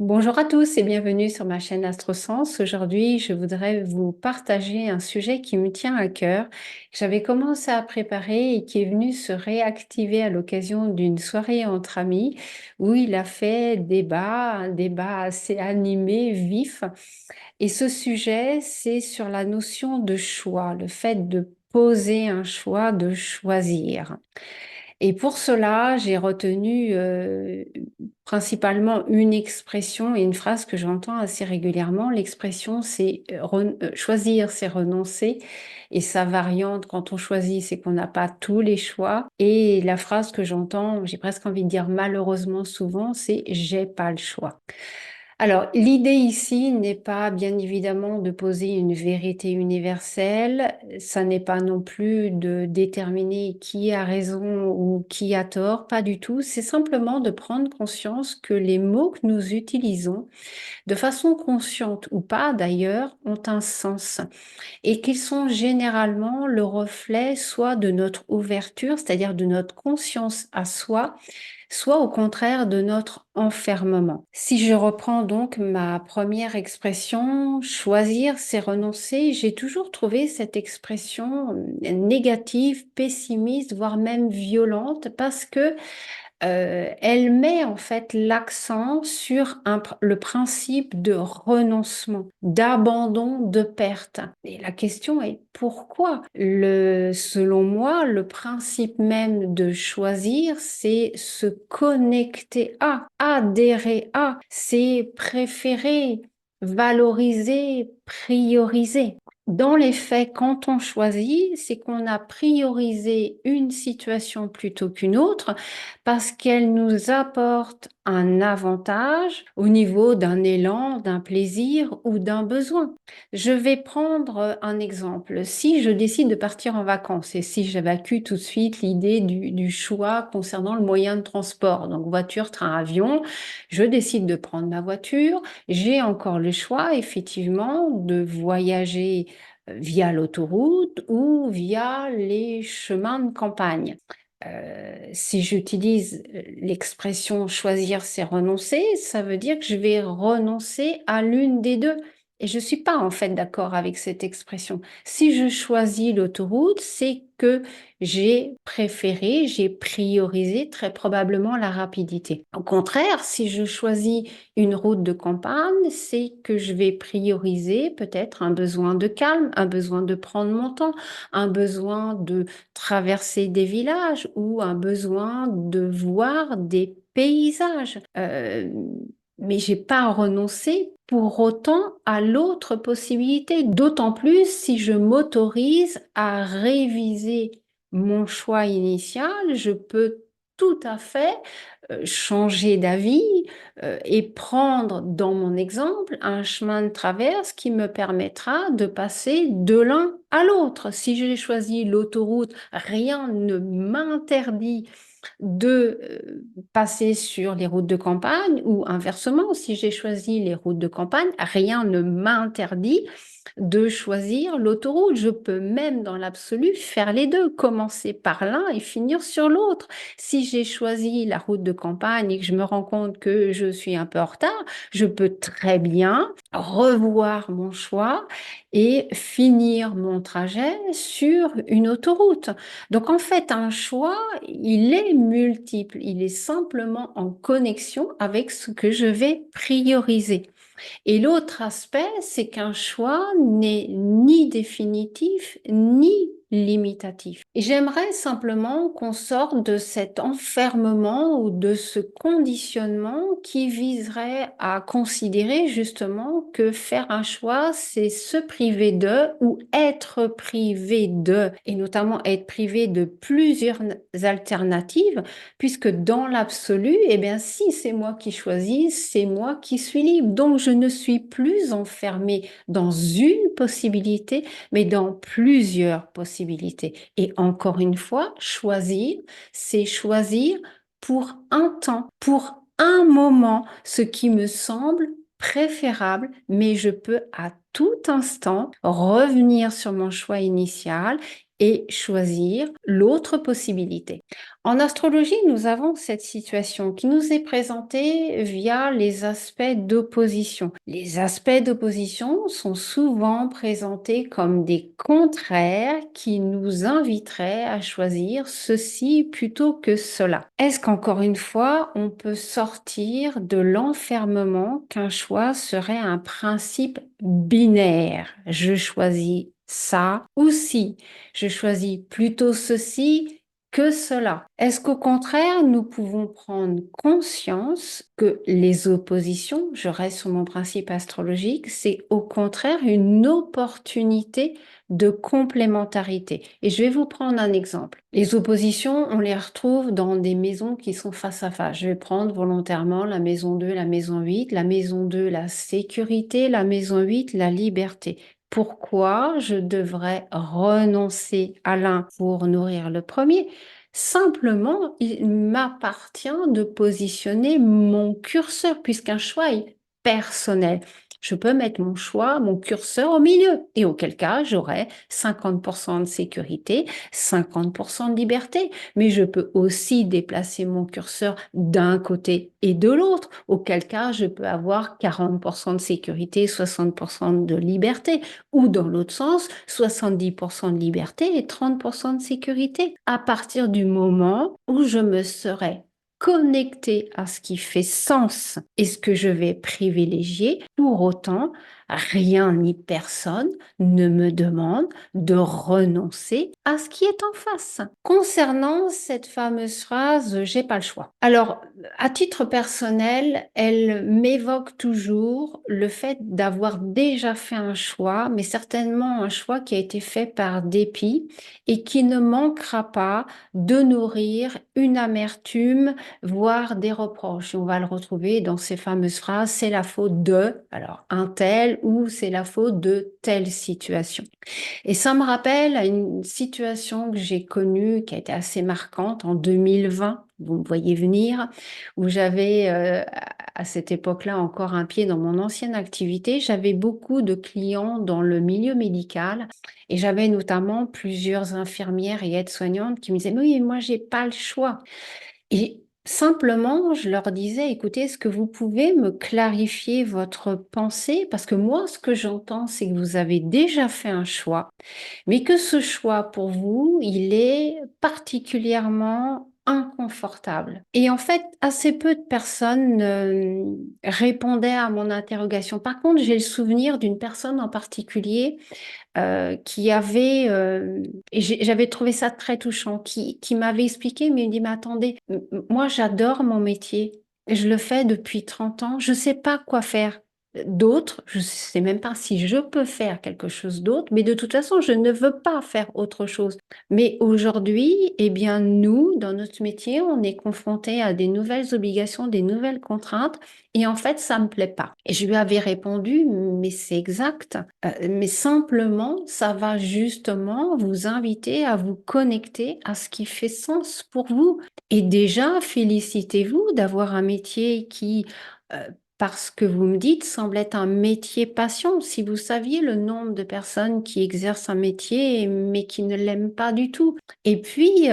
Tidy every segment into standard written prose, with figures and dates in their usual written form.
Bonjour à tous et bienvenue sur ma chaîne AstroSense. Aujourd'hui, je voudrais vous partager un sujet qui me tient à cœur, que j'avais commencé à préparer et qui est venu se réactiver à l'occasion d'une soirée entre amis où il a fait débat, un débat assez animé, vif. Et ce sujet, c'est sur la notion de choix, le fait de poser un choix, de choisir. Et pour cela, j'ai retenu principalement une expression et une phrase que j'entends assez régulièrement. L'expression, c'est choisir, c'est renoncer. Et sa variante, quand on choisit, c'est qu'on n'a pas tous les choix. Et la phrase que j'entends, j'ai presque envie de dire malheureusement souvent, c'est j'ai pas le choix. Alors, l'idée ici n'est pas bien évidemment de poser une vérité universelle, ça n'est pas non plus de déterminer qui a raison ou qui a tort, pas du tout, c'est simplement de prendre conscience que les mots que nous utilisons, de façon consciente ou pas d'ailleurs, ont un sens et qu'ils sont généralement le reflet soit de notre ouverture, c'est-à-dire de notre conscience à soi, soit au contraire de notre enfermement. Si je reprends donc ma première expression, choisir, c'est renoncer, j'ai toujours trouvé cette expression négative, pessimiste, voire même violente, parce que elle met en fait l'accent sur le principe de renoncement, d'abandon, de perte. Et la question est pourquoi? Selon moi, le principe même de choisir, c'est se connecter à, adhérer à, c'est préférer, valoriser, prioriser. Dans les faits, quand on choisit, c'est qu'on a priorisé une situation plutôt qu'une autre parce qu'elle nous apporte un avantage au niveau d'un élan, d'un plaisir ou d'un besoin. Je vais prendre un exemple. Si je décide de partir en vacances et si j'évacue tout de suite l'idée du choix concernant le moyen de transport, donc voiture, train, avion, je décide de prendre ma voiture, j'ai encore le choix effectivement de voyager via l'autoroute ou via les chemins de campagne. Si j'utilise l'expression choisir, c'est renoncer, ça veut dire que je vais renoncer à l'une des deux. Et je ne suis pas en fait d'accord avec cette expression. Si je choisis l'autoroute, c'est que j'ai préféré, j'ai priorisé très probablement la rapidité. Au contraire, si je choisis une route de campagne, c'est que je vais prioriser peut-être un besoin de calme, un besoin de prendre mon temps, un besoin de traverser des villages ou un besoin de voir des paysages. Mais j'ai pas renoncé pour autant à l'autre possibilité, d'autant plus si je m'autorise à réviser mon choix initial, je peux tout à fait changer d'avis et prendre, dans mon exemple, un chemin de traverse qui me permettra de passer de l'un à l'autre. Si j'ai choisi l'autoroute, rien ne m'interdit de passer sur les routes de campagne ou inversement, si j'ai choisi les routes de campagne, rien ne m'interdit de choisir l'autoroute. Je peux même dans l'absolu faire les deux, commencer par l'un et finir sur l'autre. Si j'ai choisi la route de campagne et que je me rends compte que je suis un peu en retard, je peux très bien revoir mon choix et finir mon trajet sur une autoroute. Donc en fait, un choix, il est multiple, il est simplement en connexion avec ce que je vais prioriser. Et l'autre aspect, c'est qu'un choix n'est ni définitif ni limitatif. Et j'aimerais simplement qu'on sorte de cet enfermement ou de ce conditionnement qui viserait à considérer justement que faire un choix, c'est se priver de ou être privé de, et notamment être privé de plusieurs alternatives puisque dans l'absolu, eh bien, si c'est moi qui choisis, c'est moi qui suis libre. Donc, je ne suis plus enfermée dans une possibilité, mais dans plusieurs possibilités. Et encore une fois, choisir, c'est choisir pour un temps, pour un moment, ce qui me semble préférable, mais je peux à tout instant revenir sur mon choix initial et choisir l'autre possibilité. En astrologie, nous avons cette situation qui nous est présentée via les aspects d'opposition. Les aspects d'opposition sont souvent présentés comme des contraires qui nous inviteraient à choisir ceci plutôt que cela. Est-ce qu'encore une fois, on peut sortir de l'enfermement qu'un choix serait un principe binaire? Je choisis ça ou si je choisis plutôt ceci que cela. Est-ce qu'au contraire, nous pouvons prendre conscience que les oppositions, je reste sur mon principe astrologique, c'est au contraire une opportunité de complémentarité. Et je vais vous prendre un exemple. Les oppositions, on les retrouve dans des maisons qui sont face à face. Je vais prendre volontairement la maison 2, la maison 8. La maison 2, la sécurité, la maison 8, la liberté. Pourquoi je devrais renoncer à l'un pour nourrir le premier? Simplement, il m'appartient de positionner mon curseur, puisqu'un choix est personnel. Je peux mettre mon choix, mon curseur au milieu, et auquel cas j'aurai 50% de sécurité, 50% de liberté. Mais je peux aussi déplacer mon curseur d'un côté et de l'autre, auquel cas je peux avoir 40% de sécurité, 60% de liberté, ou dans l'autre sens, 70% de liberté et 30% de sécurité. À partir du moment où je me serai connecté à ce qui fait sens et ce que je vais privilégier, pour autant, rien ni personne ne me demande de renoncer à ce qui est en face. Concernant cette fameuse phrase, j'ai pas le choix. Alors, à titre personnel, elle m'évoque toujours le fait d'avoir déjà fait un choix, mais certainement un choix qui a été fait par dépit et qui ne manquera pas de nourrir une amertume, voire des reproches. Et on va le retrouver dans ces fameuses phrases, c'est la faute de, alors un tel, ou c'est la faute de telle situation. Et ça me rappelle à une situation que j'ai connue qui a été assez marquante en 2020, vous me voyez venir, où j'avais à cette époque-là encore un pied dans mon ancienne activité. J'avais beaucoup de clients dans le milieu médical et j'avais notamment plusieurs infirmières et aides-soignantes qui me disaient, oui, mais moi, j'ai pas le choix. Et simplement, je leur disais, écoutez, est-ce que vous pouvez me clarifier votre pensée? Parce que moi, ce que j'entends, c'est que vous avez déjà fait un choix, mais que ce choix pour vous, il est particulièrement inconfortable. Et en fait, assez peu de personnes répondaient à mon interrogation. Par contre, j'ai le souvenir d'une personne en particulier qui avait, et j'avais trouvé ça très touchant, qui m'avait expliqué, mais il me dit, mais attendez, moi j'adore mon métier, je le fais depuis 30 ans, je sais pas quoi faire d'autre, je sais même pas si je peux faire quelque chose d'autre, mais de toute façon, je ne veux pas faire autre chose. Mais aujourd'hui, eh bien, nous, dans notre métier, on est confronté à des nouvelles obligations, des nouvelles contraintes, et en fait, ça me plaît pas. Et je lui avais répondu, mais c'est exact. Mais simplement, ça va justement vous inviter à vous connecter à ce qui fait sens pour vous. Et déjà, félicitez-vous d'avoir un métier qui, parce que vous me dites, semble être un métier passion. Si vous saviez le nombre de personnes qui exercent un métier mais qui ne l'aiment pas du tout. Et puis,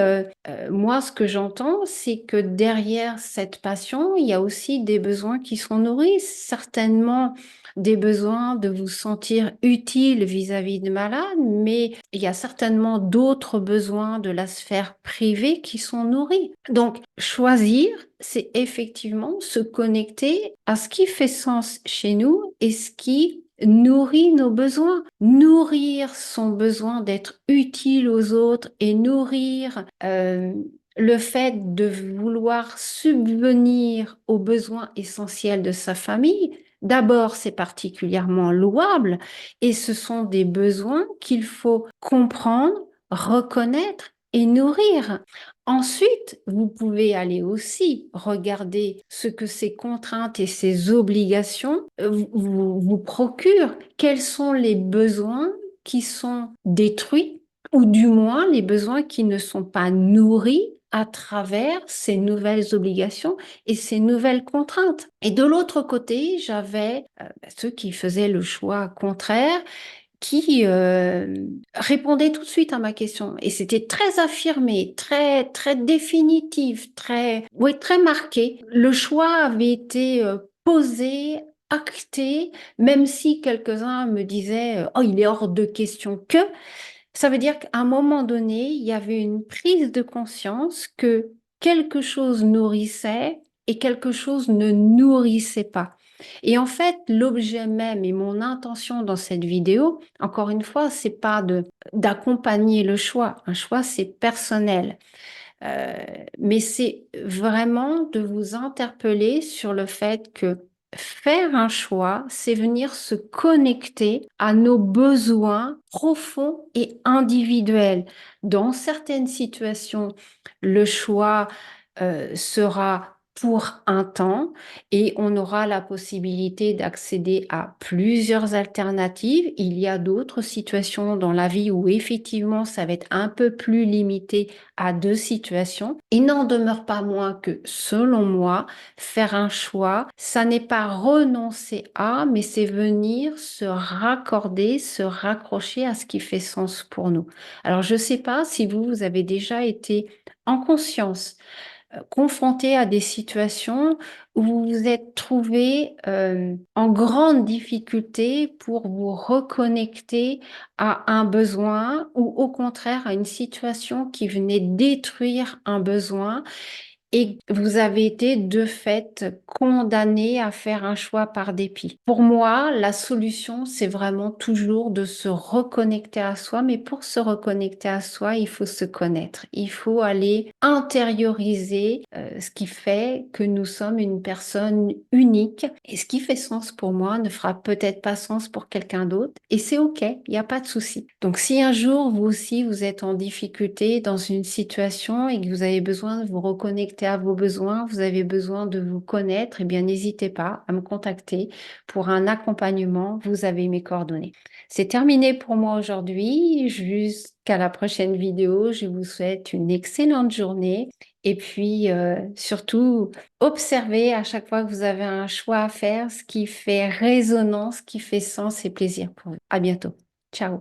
moi, ce que j'entends, c'est que derrière cette passion, il y a aussi des besoins qui sont nourris, certainement des besoins de vous sentir utile vis-à-vis de malades, mais il y a certainement d'autres besoins de la sphère privée qui sont nourris. Donc, choisir, c'est effectivement se connecter à ce qui fait sens chez nous et ce qui nourrit nos besoins. Nourrir son besoin d'être utile aux autres et nourrir le fait de vouloir subvenir aux besoins essentiels de sa famille. D'abord, c'est particulièrement louable et ce sont des besoins qu'il faut comprendre, reconnaître et nourrir. Ensuite, vous pouvez aller aussi regarder ce que ces contraintes et ces obligations vous procurent. Quels sont les besoins qui sont détruits ou du moins les besoins qui ne sont pas nourris à travers ces nouvelles obligations et ces nouvelles contraintes. Et de l'autre côté, j'avais ceux qui faisaient le choix contraire qui répondait tout de suite à ma question. Et c'était très affirmé, très, très définitif, très, oui, très marqué. Le choix avait été posé, acté, même si quelques-uns me disaient, oh, il est hors de question que. Ça veut dire qu'à un moment donné, il y avait une prise de conscience que quelque chose nourrissait et quelque chose ne nourrissait pas. Et en fait, l'objet même et mon intention dans cette vidéo, encore une fois, c'est pas de d'accompagner le choix. Un choix, c'est personnel. Euh, mais c'est vraiment de vous interpeller sur le fait que faire un choix, c'est venir se connecter à nos besoins profonds et individuels. Dans certaines situations, le choix sera pour un temps et on aura la possibilité d'accéder à plusieurs alternatives. Il y a d'autres situations dans la vie où effectivement ça va être un peu plus limité à deux situations. Il n'en demeure pas moins que, selon moi, faire un choix, ça n'est pas renoncer à, mais c'est venir se raccorder, se raccrocher à ce qui fait sens pour nous. Alors, je ne sais pas si vous avez déjà été en conscience confronté à des situations où vous vous êtes trouvé en grande difficulté pour vous reconnecter à un besoin ou au contraire à une situation qui venait détruire un besoin et vous avez été de fait condamné à faire un choix par dépit. Pour moi, la solution, c'est vraiment toujours de se reconnecter à soi, mais pour se reconnecter à soi, il faut se connaître. Il faut aller intérioriser ce qui fait que nous sommes une personne unique et ce qui fait sens pour moi ne fera peut-être pas sens pour quelqu'un d'autre et c'est OK, il n'y a pas de souci. Donc si un jour vous aussi vous êtes en difficulté dans une situation et que vous avez besoin de vous reconnecter à vos besoins, vous avez besoin de vous connaître, eh bien, n'hésitez pas à me contacter pour un accompagnement. Vous avez mes coordonnées. C'est terminé pour moi aujourd'hui. Jusqu'à la prochaine vidéo. Je vous souhaite une excellente journée. Et puis, surtout, observez à chaque fois que vous avez un choix à faire, ce qui fait résonance, ce qui fait sens et plaisir pour vous. À bientôt. Ciao.